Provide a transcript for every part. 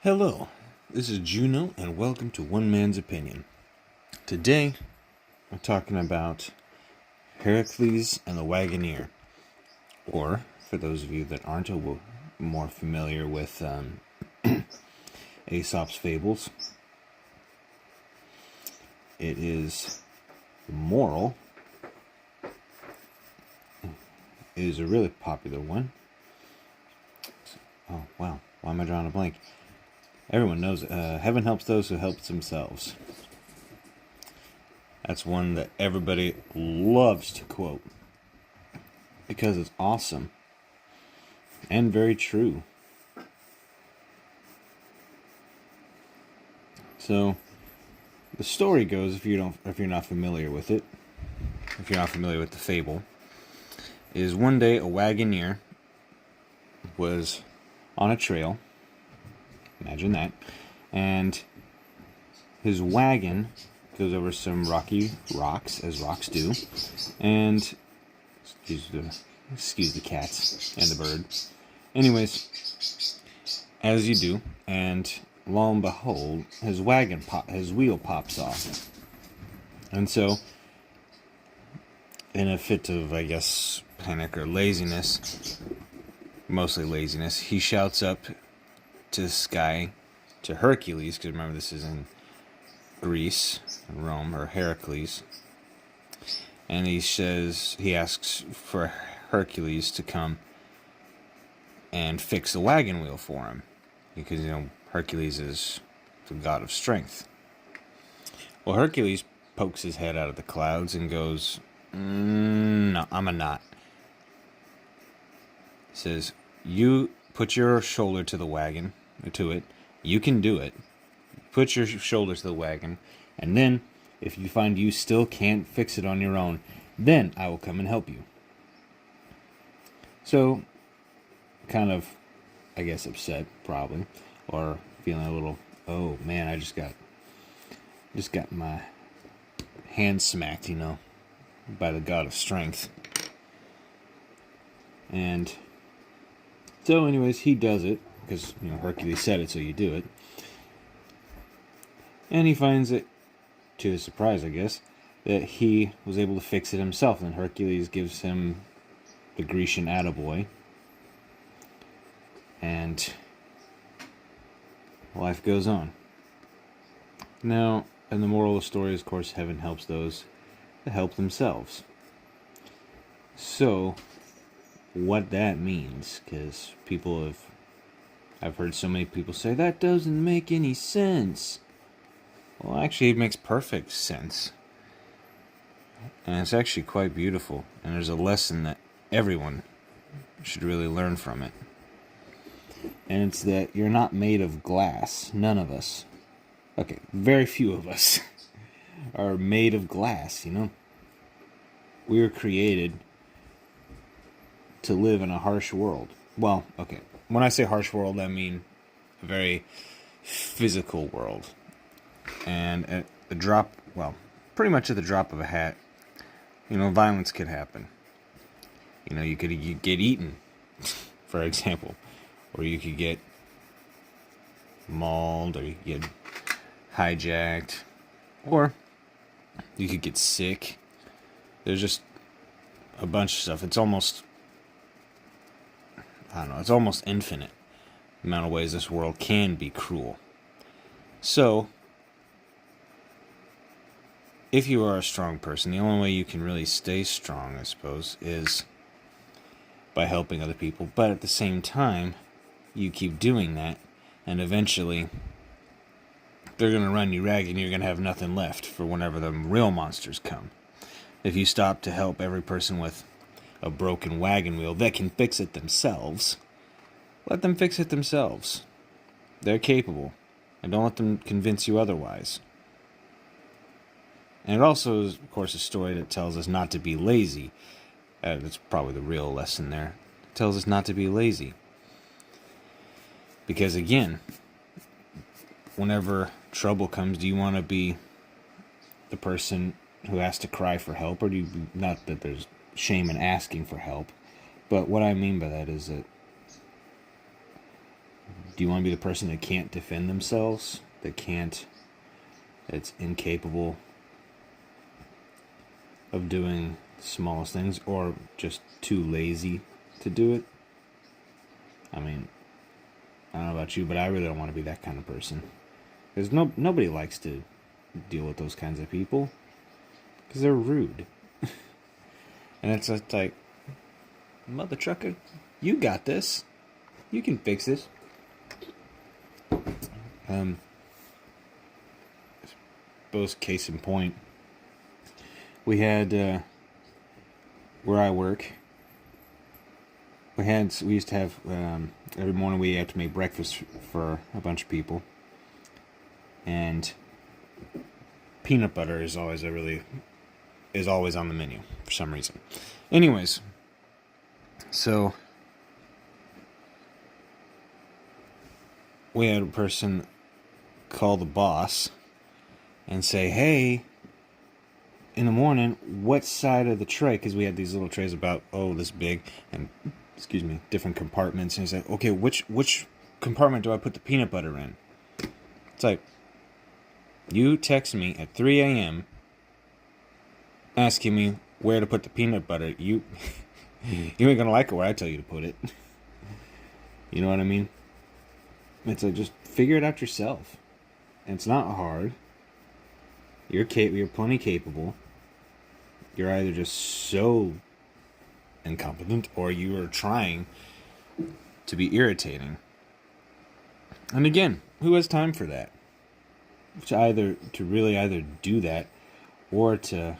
Hello, this is Juno, and welcome to One Man's Opinion. Today, we're talking about Hercules and the Wagoner, or, for those of you that aren't more familiar with Aesop's Fables, it is the moral. It is a really popular one. Oh, wow. Why am I drawing a blank? Everyone knows it. Heaven helps those who help themselves. That's one that everybody loves to quote because it's awesome and very true. So the story goes, if you're not familiar with it, if you're not familiar with the fable, is one day a wagoner was on a trail. Imagine that. And his wagon goes over some rocky rocks, as rocks do. And excuse the cats and the bird. Anyways, as you do, and lo and behold, his wheel pops off. And so, in a fit of, I guess, panic or laziness, mostly laziness, he shouts up to the sky, to Hercules, because remember this is in Greece, Rome, or Hercules, and he asks for Hercules to come and fix the wagon wheel for him, because, Hercules is the god of strength. Well, Hercules pokes his head out of the clouds and goes, no, I'm a not. He says, you put your shoulder to the wagon, to it, you can do it. Put your shoulder to the wagon, and then, if you find you still can't fix it on your own, then I will come and help you. So, kind of, I guess, upset, probably, or feeling a little, oh man, I just got my hand smacked, by the god of strength. And so, anyways, he does it, because, Hercules said it, so you do it. And he finds it, to his surprise, I guess, that he was able to fix it himself. And Hercules gives him the Grecian attaboy. And life goes on. Now, and the moral of the story is, of course, heaven helps those that help themselves. So, what that means, because I've heard so many people say, that doesn't make any sense. Well, actually, it makes perfect sense. And it's actually quite beautiful. And there's a lesson that everyone should really learn from it. And it's that you're not made of glass. None of us. Okay, very few of us are made of glass, We were created to live in a harsh world. Well, okay. When I say harsh world, I mean a very physical world. And at the drop, pretty much at the drop of a hat, violence could happen. You could get eaten, for example. Or you could get mauled, or you could get hijacked. Or you could get sick. There's just a bunch of stuff. It's almost infinite the amount of ways this world can be cruel. So, if you are a strong person, the only way you can really stay strong, I suppose, is by helping other people. But at the same time, you keep doing that, and eventually they're going to run you ragged, and you're going to have nothing left for whenever the real monsters come. If you stop to help every person with a broken wagon wheel that can fix it themselves, let them fix it themselves. They're capable, and don't let them convince you otherwise. And it also is, of course, a story that tells us not to be lazy. That's probably the real lesson there. It tells us not to be lazy. Because, again, whenever trouble comes, do you want to be the person who has to cry for help? Or do you, not that there's shame in asking for help, but what I mean by that is that Do you want to be the person that can't defend themselves? That's incapable of doing the smallest things, or just too lazy to do it? I mean, I don't know about you, but I really don't want to be that kind of person. Because nobody likes to deal with those kinds of people. Because they're rude. And it's just like, mother trucker, you got this. You can fix this. Suppose case in point, we had where I work. We used to have every morning we had to make breakfast for a bunch of people, and peanut butter is always on the menu for some reason. Anyways, so we had a person call the boss and say, hey, in the morning, what side of the tray, because we had these little trays about, this big, and, different compartments, and he's like, okay, which compartment do I put the peanut butter in? It's like, you text me at 3 a.m. asking me where to put the peanut butter. You ain't gonna like it where I tell you to put it. You know what I mean? It's like, just figure it out yourself. And it's not hard. You're plenty capable. You're either just so incompetent, or you are trying to be irritating. And again, who has time for that? To really either do that, or to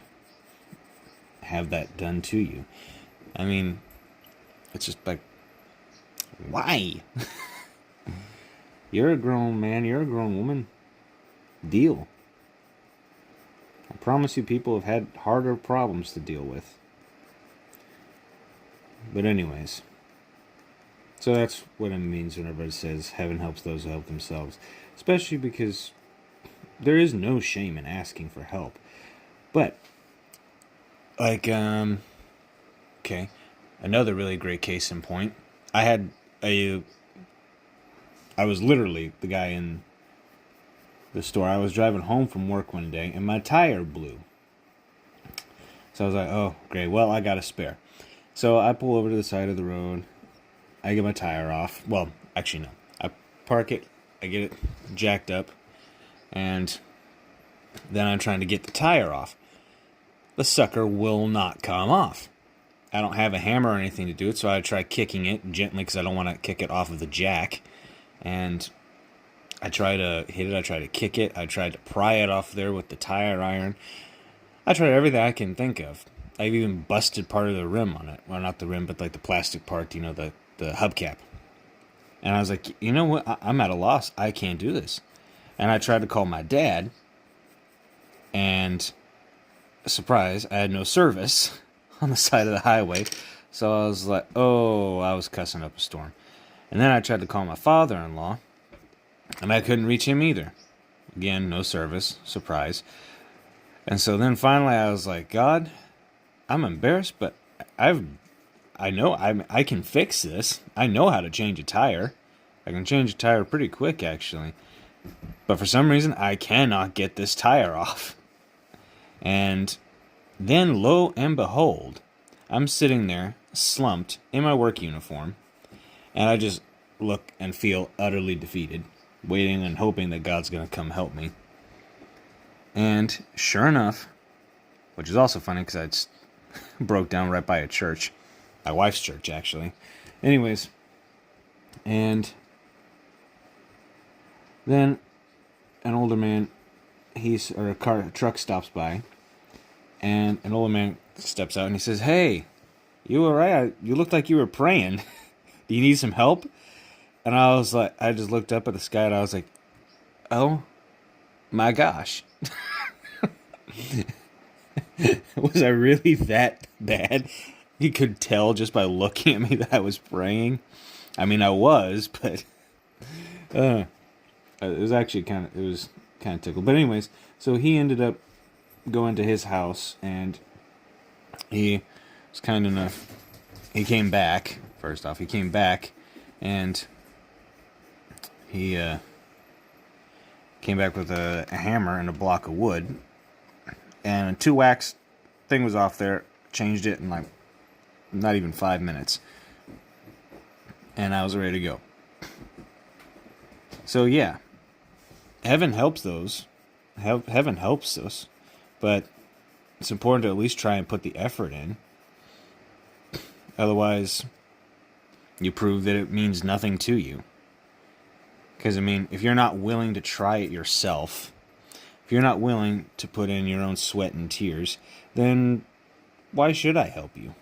have that done to you. I mean, it's just like, why? You're a grown man, you're a grown woman. Deal. I promise you, people have had harder problems to deal with. But anyways, so that's what it means whenever it says heaven helps those who help themselves. Especially because there is no shame in asking for help. But, like, okay, another really great case in point. I was literally the guy in the store. I was driving home from work one day, and my tire blew. So I was like, oh, great. Well, I got a spare. So I pull over to the side of the road. I get my tire off. Well, actually, no. I park it. I get it jacked up. And then I'm trying to get the tire off. The sucker will not come off. I don't have a hammer or anything to do it, so I try kicking it gently because I don't want to kick it off of the jack. And I try to hit it, I try to kick it, I tried to pry it off there with the tire iron. I tried everything I can think of. I've even busted part of the rim on it. Well, not the rim, but like the plastic part, the hubcap. And I was like, you know what, I'm at a loss. I can't do this. And I tried to call my dad, and surprise, I had no service on the side of the highway. So I was like, I was cussing up a storm. And then I tried to call my father-in-law, and I couldn't reach him either. Again, no service. Surprise. And so then finally I was like, God, I'm embarrassed, but I know I can fix this. I know how to change a tire. I can change a tire pretty quick, actually. But for some reason, I cannot get this tire off. And then, lo and behold, I'm sitting there, slumped, in my work uniform, and I just look and feel utterly defeated, waiting and hoping that God's going to come help me. And sure enough, which is also funny because I broke down right by a church, my wife's church, actually. Anyways, and then an older man, a truck stops by, and an older man steps out and he says, "Hey, you all right? You looked like you were praying. Do you need some help?" And I was like, I just looked up at the sky and I was like, oh my gosh. Was I really that bad? You could tell just by looking at me that I was praying. I mean, I was, but it was actually kind of tickled. But anyways, so he ended up going to his house, and he was kind enough. He came back. First off, he came back, and He came back with a hammer and a block of wood, and a 2-wax thing was off there. Changed it in like not even 5 minutes, and I was ready to go. So yeah, heaven helps those. Heaven helps us, but it's important to at least try and put the effort in. Otherwise, you prove that it means nothing to you. Because, I mean, if you're not willing to try it yourself, if you're not willing to put in your own sweat and tears, then why should I help you?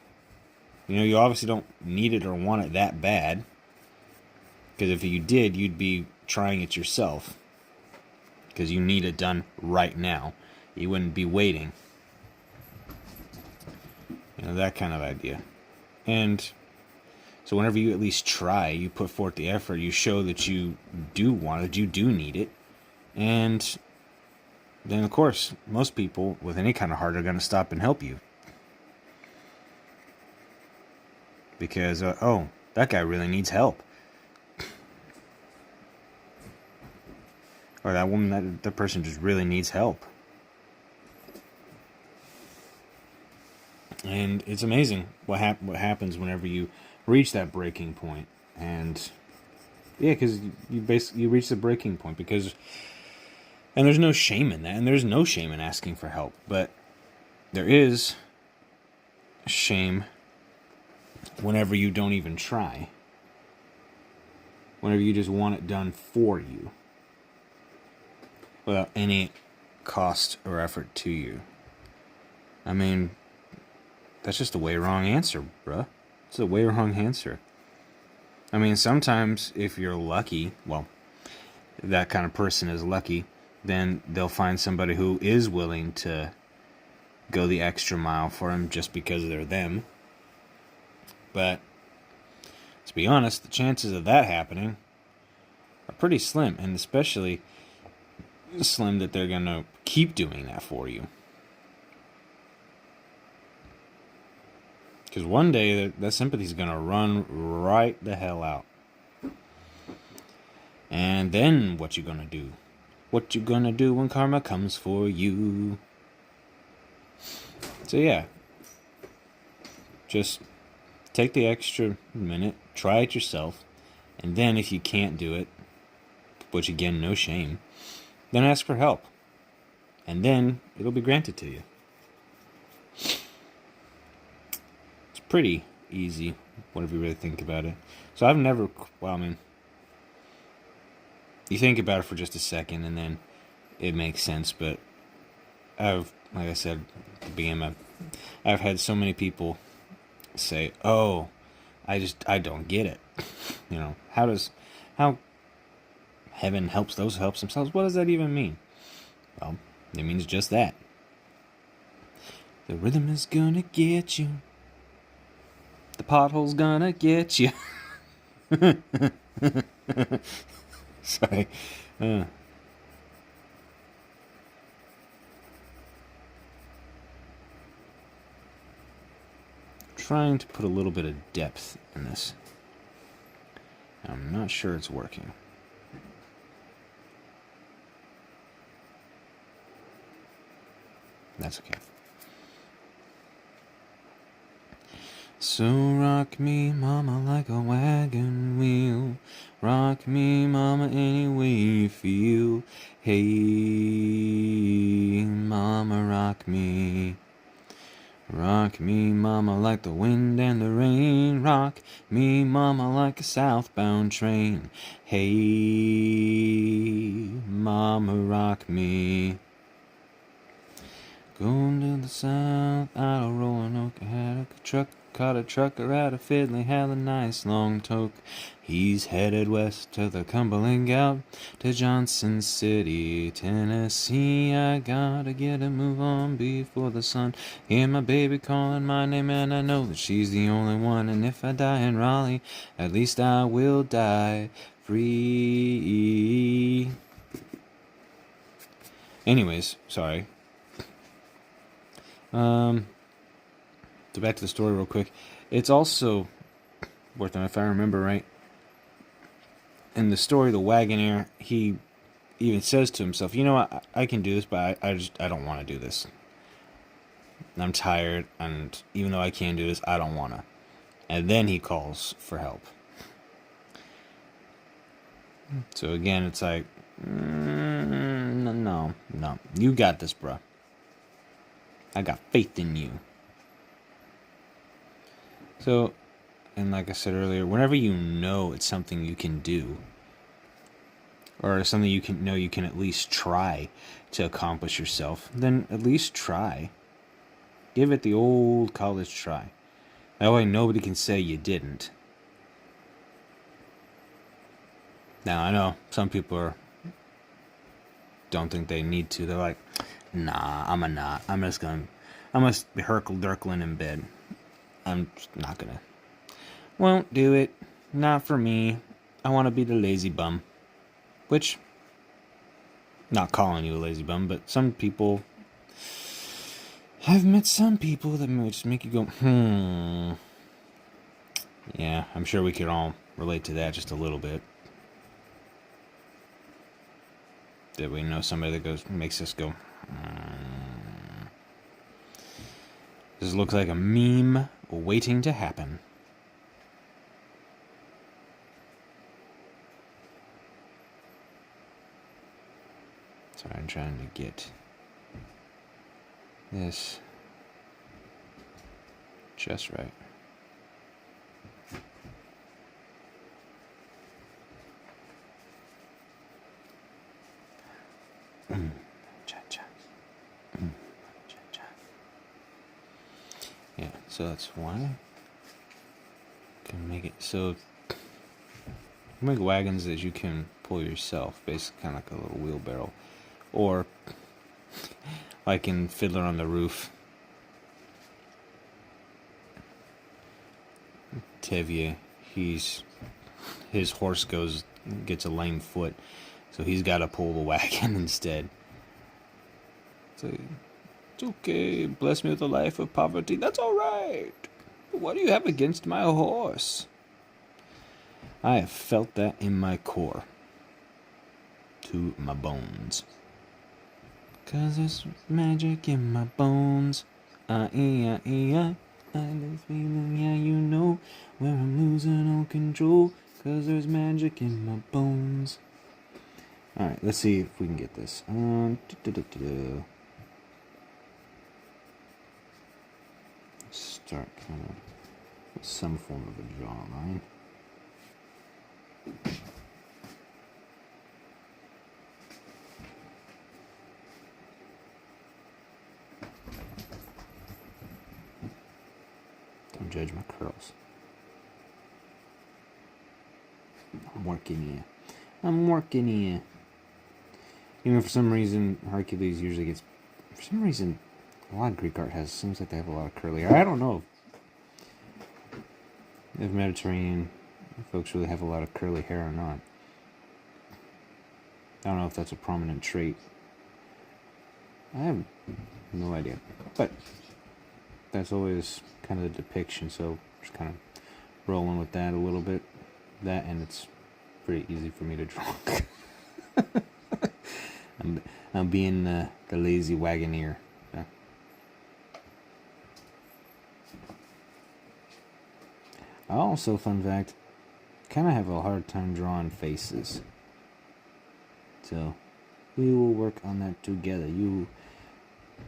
You know, you obviously don't need it or want it that bad. Because if you did, you'd be trying it yourself. Because you need it done right now. You wouldn't be waiting. You know, that kind of idea. And so whenever you at least try, you put forth the effort, you show that you do want it, you do need it. And then, of course, most people with any kind of heart are going to stop and help you. Because, oh, that guy really needs help. Or that woman, that person just really needs help. And it's amazing what happens whenever you reach that breaking point. And yeah, because you reach the breaking point and there's no shame in that, and there's no shame in asking for help, but there is shame whenever you don't even try, whenever you just want it done for you without any cost or effort to you. I mean, that's just a way wrong answer, bruh. It's a way wrong answer. I mean, sometimes if you're lucky, well, that kind of person is lucky, then they'll find somebody who is willing to go the extra mile for them just because they're them. But to be honest, the chances of that happening are pretty slim, and especially slim that they're going to keep doing that for you. Because one day that sympathy is going to run right the hell out. And then what you going to do? What you going to do when karma comes for you? So yeah. Just take the extra minute, try it yourself, and then if you can't do it, which again, no shame, then ask for help. And then it'll be granted to you. Pretty easy, whatever you really think about it. So I've never, well, I mean, you think about it for just a second and then it makes sense, but like I said at the beginning, I've had so many people say, oh, I don't get it. You know, how heaven helps those who help themselves? What does that even mean? Well, it means just that. The rhythm is gonna get you. The pothole's gonna get you. Sorry. Trying to put a little bit of depth in this. I'm not sure it's working. That's okay. So rock me, mama, like a wagon wheel. Rock me, mama, any way you feel. Hey, mama, rock me. Rock me, mama, like the wind and the rain. Rock me, mama, like a southbound train. Hey, mama, rock me. Going to the south, out of Roanoke, I had a truck. Caught a trucker at a fiddly, had a nice long toke. He's headed west to the Cumberland Gap, to Johnson City, Tennessee. I gotta get a move on before the sun. Hear my baby calling my name, and I know that she's the only one. And if I die in Raleigh, at least I will die free. Anyways, sorry. So back to the story real quick. It's also worth it, if I remember right. in the story, the Wagoner, he even says to himself, you know what, I can do this, but I don't want to do this. I'm tired, and even though I can do this, I don't want to. And then he calls for help. So again, it's like, no. You got this, bro. I got faith in you. So, and like I said earlier, whenever you know it's something you can do, or something you can at least try to accomplish yourself, then at least try. Give it the old college try. That way nobody can say you didn't. Now, I know some people don't think they need to. They're like, nah, I'm just be Hercules in bed. I'm just not gonna. Won't do it. Not for me. I want to be the lazy bum. Which, not calling you a lazy bum, but some people, I've met some people that just make you go, Yeah, I'm sure we could all relate to that just a little bit. That we know somebody that makes us go, This looks like a meme waiting to happen. Sorry, I'm trying to get this just right. Yeah, so that's why. Can make it so. Make wagons that you can pull yourself, basically kind of like a little wheelbarrow, or like in Fiddler on the Roof. Tevye, his horse gets a lame foot, so he's got to pull the wagon instead. So, it's okay, bless me with a life of poverty. That's all right. What do you have against my horse? I have felt that in my core, to my bones. 'Cause there's magic in my bones. I this feeling, yeah, you know, where I'm losing all control. 'Cause there's magic in my bones. Alright, let's see if we can get this. Start kind of with some form of a jawline. Don't judge my curls. I'm working here. You know, for some reason, Hercules usually gets... For some reason, a lot of Greek art seems like they have a lot of curly hair. I don't know if Mediterranean folks really have a lot of curly hair or not. I don't know if that's a prominent trait. I have no idea. But that's always kind of the depiction, so just kind of rolling with that a little bit. That, and it's pretty easy for me to draw. I'm being the lazy wagoner. I also, fun fact, kind of have a hard time drawing faces. So, we will work on that together. You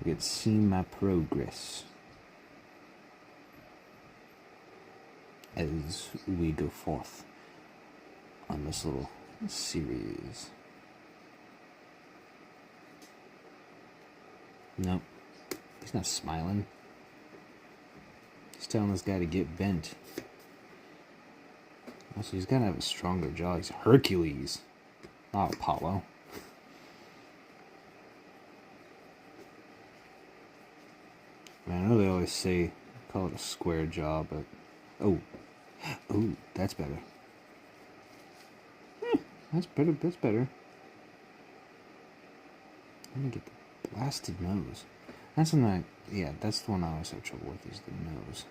get to see my progress as we go forth on this little series. Nope. He's not smiling. He's telling this guy to get bent. Also, he's gotta have a stronger jaw. He's Hercules, not Apollo. I know they always call it a square jaw, but... Oh, that's better. That's better. Let me get the blasted nose. That's the one I always have trouble with, is the nose.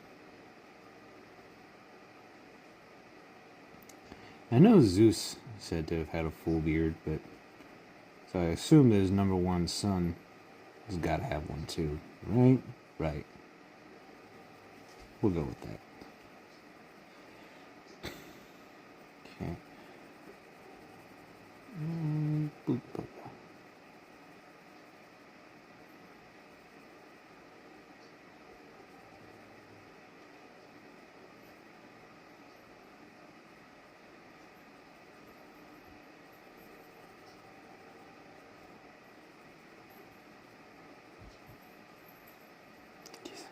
I know Zeus is said to have had a full beard, but so I assume that his number one son has got to have one too, right? Right. We'll go with that. Okay. Boop, boop.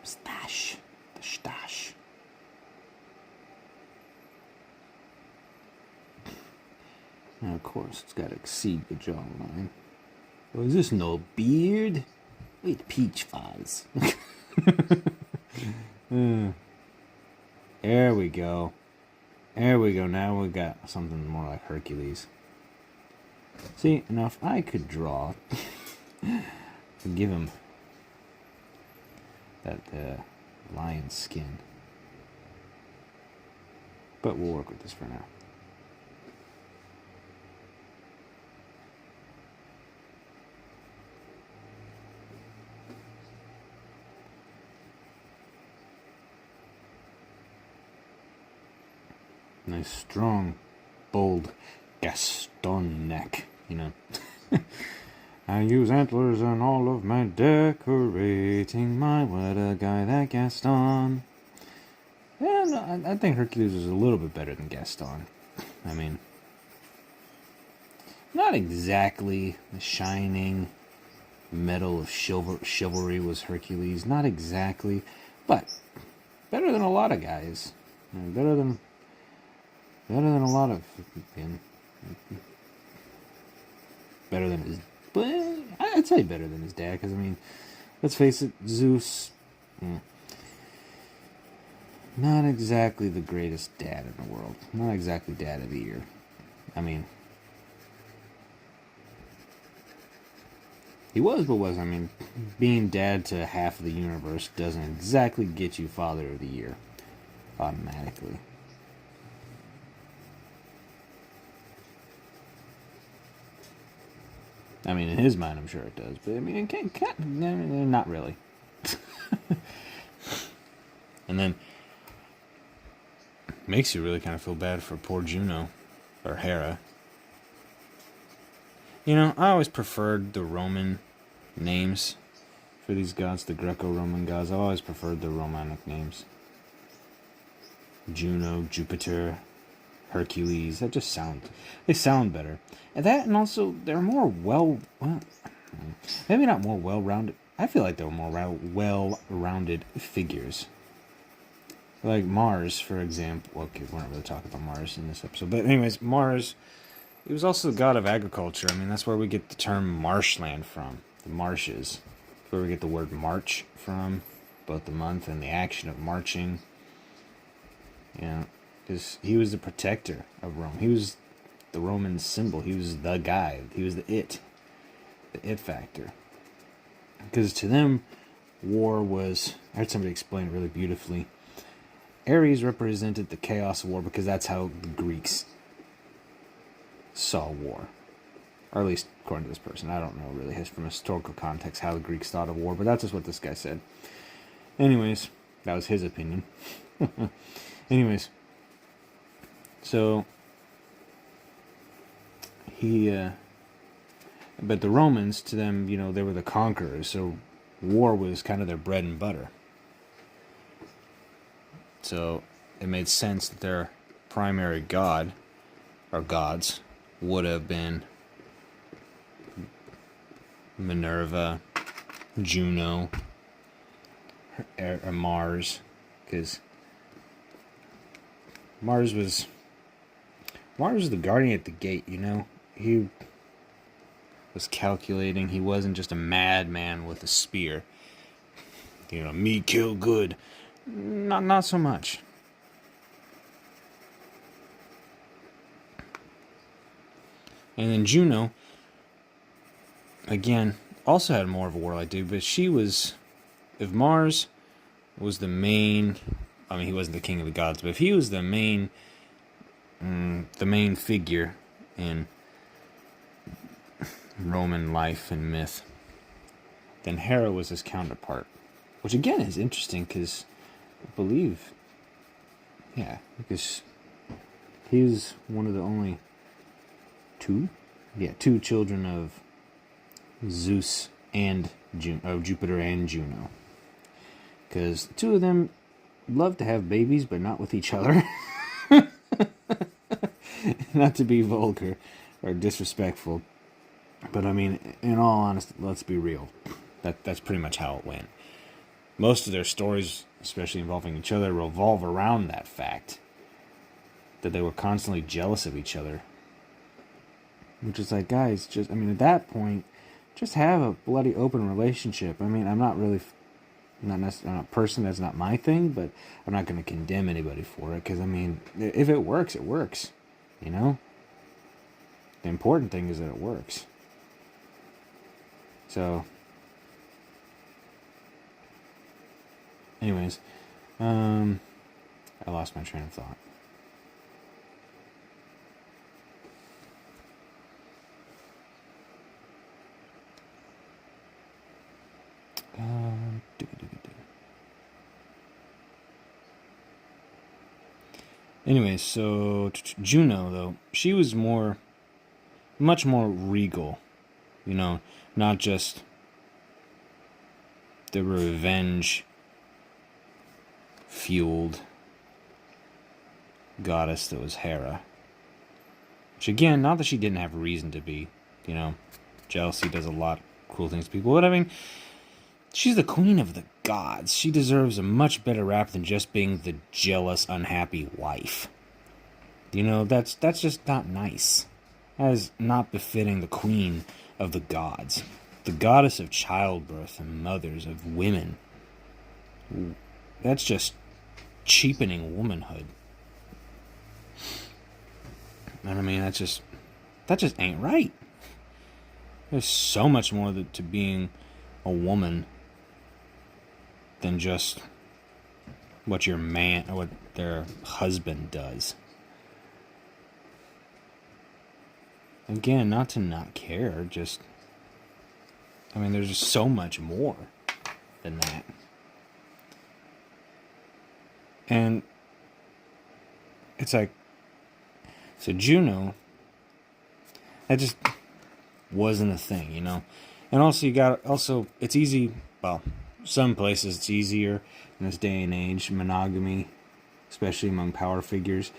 Stash. The stash. Now, of course, it's got to exceed the jawline. Oh, is this no beard? Wait, peach fuzz. There we go. There we go. Now we got something more like Hercules. See, now if I could draw, give him that lion skin. But we'll work with this for now. Nice, strong, bold Gaston neck, you know. I use antlers on all of my decorating. What a guy, that Gaston. Yeah, no, I think Hercules is a little bit better than Gaston. I mean, not exactly the shining medal of chivalry was Hercules. Not exactly, but better than a lot of guys. Better than a lot of, better than his, but I'd say better than his dad, because I mean, let's face it, Zeus, not exactly the greatest dad in the world, not exactly dad of the year. I mean, he was, but was, I mean, being dad to half of the universe doesn't exactly get you father of the year automatically. I mean, in his mind, I'm sure it does. But, I mean, not really. And then, makes you really kind of feel bad for poor Juno, or Hera. You know, I always preferred the Roman names for these gods, the Greco-Roman gods. I always preferred the Romanic names. Juno, Jupiter, Hercules, they sound better. And that, and also, they're more maybe not more well-rounded. I feel like they're more well-rounded figures. Like Mars, for example. Okay, we're not really talking about Mars in this episode. But anyways, Mars, he was also the god of agriculture. I mean, that's where we get the term marshland from. The marshes. That's where we get the word march from. Both the month and the action of marching. You know, because he was the protector of Rome. He was the Roman symbol. He was the guy. He was the it factor. Because to them, war was, I heard somebody explain it really beautifully. Ares represented the chaos of war because that's how the Greeks saw war. Or at least according to this person. I don't know really from a historical context how the Greeks thought of war, but that's just what this guy said. Anyways, that was his opinion. Anyways, so but the Romans, to them, you know, they were the conquerors, so war was kind of their bread and butter. So it made sense that their primary god, or gods, would have been Minerva, Juno, or Mars, because Mars was the guardian at the gate, you know? He was calculating. He wasn't just a madman with a spear. You know, me kill good. Not so much. And then Juno, again, also had more of a warlike dude, but she was, if Mars was the main, I mean, he wasn't the king of the gods, but if he was the main the main figure in Roman life and myth, then Hera was his counterpart. Which again is interesting because I believe, because he's one of the only two children of Zeus and Jupiter and Juno. Because the two of them love to have babies, but not with each other. Not to be vulgar or disrespectful, but I mean, in all honesty, let's be real. That's pretty much how it went. Most of their stories, especially involving each other, revolve around that fact. That they were constantly jealous of each other. Which is like, guys, at that point, just have a bloody open relationship. I mean, I'm not a person, that's not my thing, but I'm not going to condemn anybody for it. Because, I mean, if it works, it works. You know? The important thing is that it works. So... anyways, I lost my train of thought. Anyways, so Juno, though, she was much more regal, you know, not just the revenge fueled goddess that was Hera. Which again, not that she didn't have reason to be, you know, jealousy does a lot of cruel things to people, but I mean, she's the queen of the gods. She deserves a much better rap than just being the jealous, unhappy wife. You know, that's just not nice. That is not befitting the queen of the gods. The goddess of childbirth and mothers of women. That's just cheapening womanhood. And I mean, that just ain't right. There's so much more to being a woman than just what your man or what their husband does. Again, not to not care, just I mean, there's just so much more than that. And it's like, so Juno, that just wasn't a thing, you know? And also, it's easy, well, some places it's easier in this day and age. Monogamy, especially among power figures,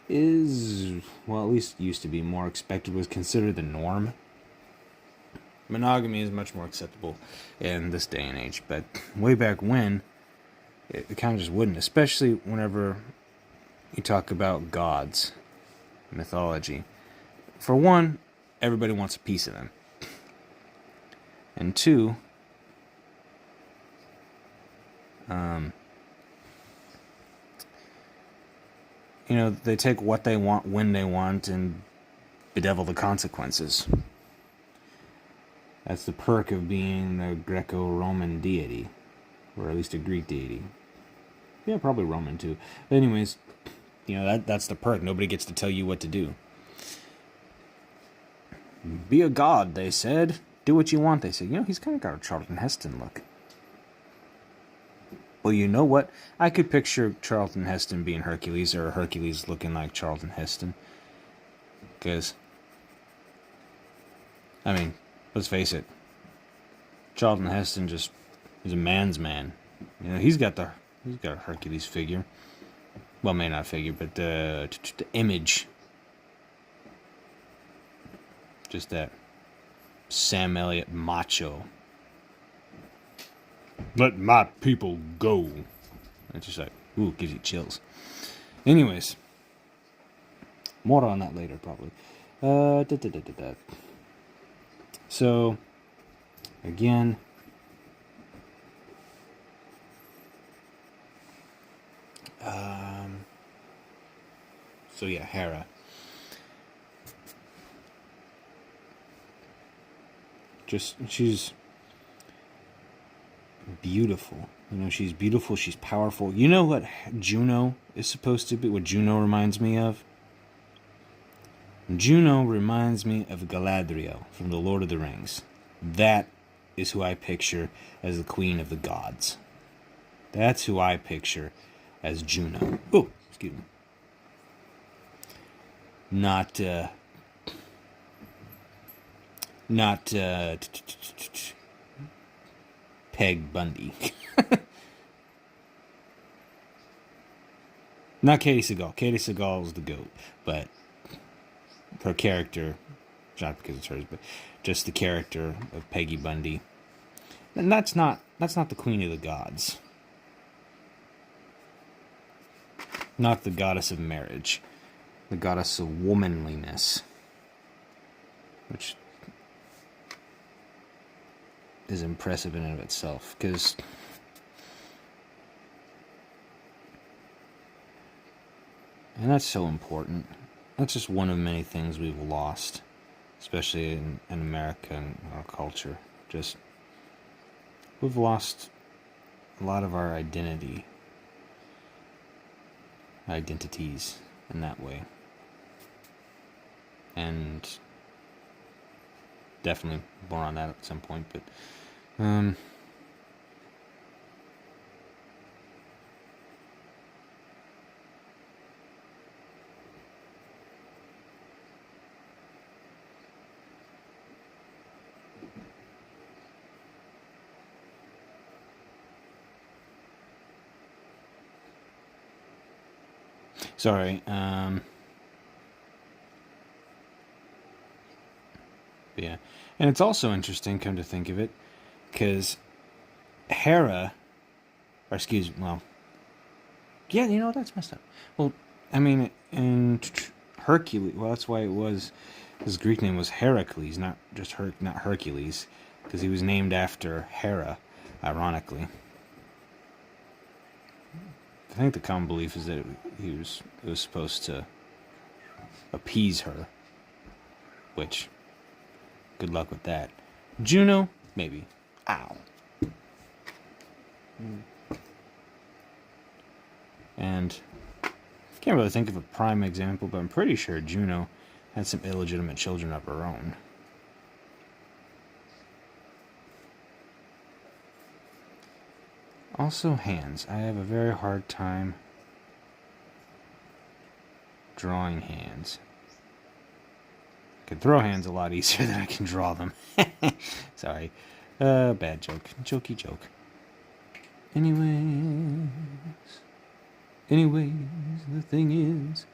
is, well, at least used to be more expected, was considered the norm. Monogamy is much more acceptable in this day and age, but way back when, it kind of just wouldn't, especially whenever you talk about gods, mythology. For one, everybody wants a piece of them. And two, you know, they take what they want when they want and bedevil the consequences. That's the perk of being a Greco-Roman deity, or at least a Greek deity. Yeah, probably Roman too. But anyways, you know, that's the perk. Nobody gets to tell you what to do. Be a god, they said. Do what you want, they said. You know, he's kind of got a Charlton Heston look. Well, you know what? I could picture Charlton Heston being Hercules, or Hercules looking like Charlton Heston. Because, I mean, let's face it. Charlton Heston just is a man's man. You know, he's got a Hercules figure. Well, may not figure, but the image. Just that Sam Elliott macho. Let my people go. It's just like, ooh, gives you chills. Anyways, more on that later, probably. So, again, so yeah, Hera. She's beautiful. You know, she's beautiful, she's powerful. You know what Juno is supposed to be? What Juno reminds me of? Juno reminds me of Galadriel from The Lord of the Rings. That is who I picture as the queen of the gods. That's who I picture as Juno. Oh, excuse me. Not Peg Bundy. Not Katie Seagal. Katie Seagal is the GOAT, but her character, not because it's hers, but just the character of Peggy Bundy. And that's not the queen of the gods. Not the goddess of marriage. The goddess of womanliness. Which is impressive in and of itself, because and that's so important. That's just one of many things we've lost, especially in America and our culture. Just, we've lost a lot of our identities in that way. And definitely more on that at some point, but sorry, but yeah. And it's also interesting, come to think of it, because Hera, or excuse me, well, yeah, you know, that's messed up. Well, I mean, in Hercules, well, that's why it was, his Greek name was Heracles, not Hercules, because he was named after Hera, ironically. I think the common belief is that it was supposed to appease her, which, good luck with that. Juno, maybe. Ow. And can't really think of a prime example, but I'm pretty sure Juno had some illegitimate children of her own. Also, hands. I have a very hard time drawing hands. I can throw hands a lot easier than I can draw them. Sorry. Bad joke. Jokey joke. Anyways, the thing is,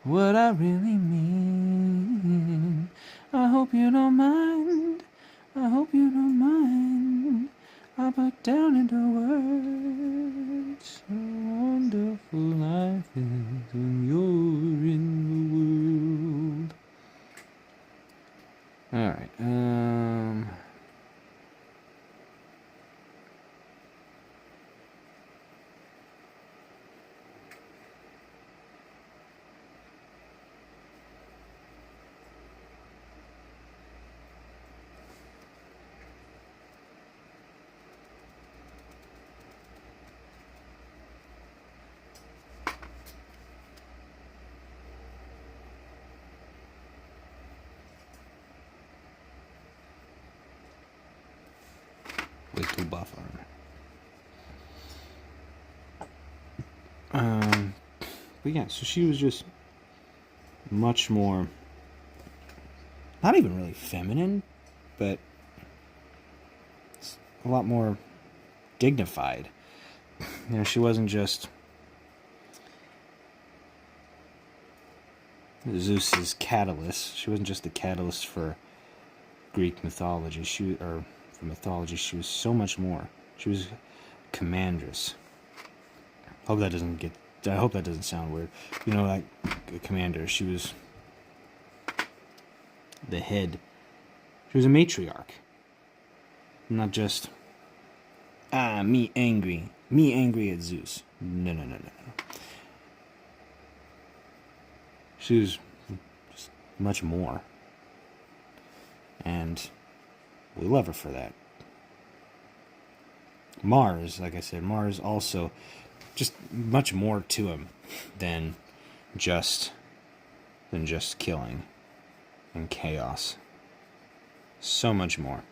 what I really mean. I hope you don't mind. I put down into words. So wonderful life is when you're in the world. Alright, way too buff on her. But yeah, so she was just much more, not even really feminine, but a lot more dignified. You know, she wasn't just Zeus's catalyst. She wasn't just the catalyst for Greek mythology. For mythology, she was so much more. She was commandress. I hope that doesn't sound weird. You know, like a commander. She was the head. She was a matriarch. Not just, me angry at Zeus. No. She was just much more. And we love her for that. Mars, like I said, Mars also just much more to him than just killing. and chaos. So much more.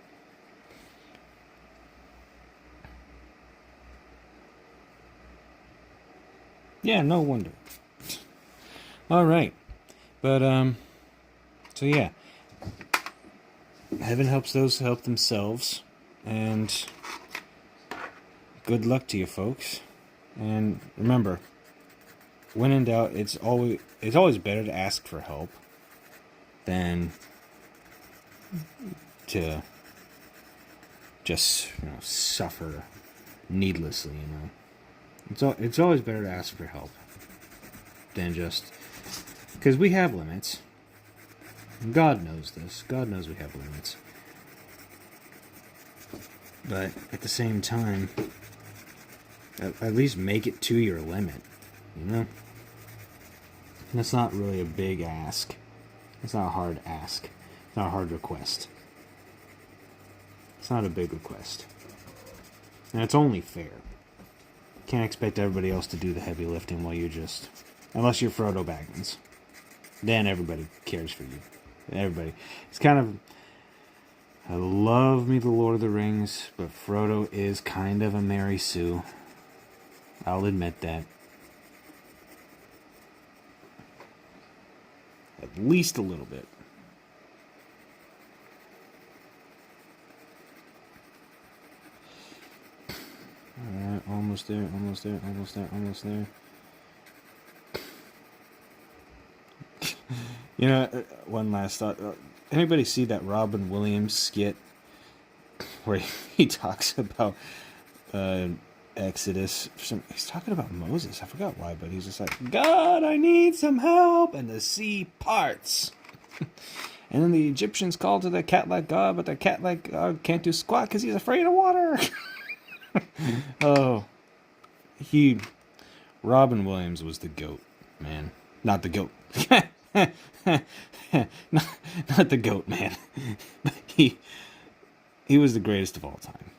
Yeah, no wonder. All right. But, so yeah. Heaven helps those who help themselves. And good luck to you folks. And remember, when in doubt, it's always better to ask for help than to just, suffer needlessly, It's always better to ask for help than just... Because we have limits. God knows this. God knows we have limits. But at the same time, at least make it to your limit, That's not really a big ask. It's not a hard ask. It's not a hard request. It's not a big request. And it's only fair. Can't expect everybody else to do the heavy lifting while you just... Unless you're Frodo Baggins. Then everybody cares for you. Everybody. It's kind of... I love me the Lord of the Rings, but Frodo is kind of a Mary Sue. I'll admit that. At least a little bit. Alright, almost there, almost there, almost there, almost there. One last thought. Anybody see that Robin Williams skit where he talks about Exodus? He's talking about Moses. I forgot why, but he's just like, God, I need some help, and the sea parts. And then the Egyptians called to the cat-like God, but the cat-like God can't do squat because he's afraid of water. Robin Williams was the GOAT, man. Not the GOAT. not the GOAT, man. But he was the greatest of all time.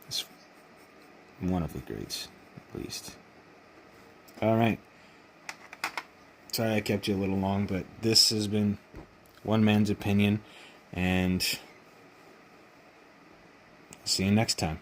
It's one of the greats, at least. All right. Sorry I kept you a little long, but this has been one man's opinion, and see you next time.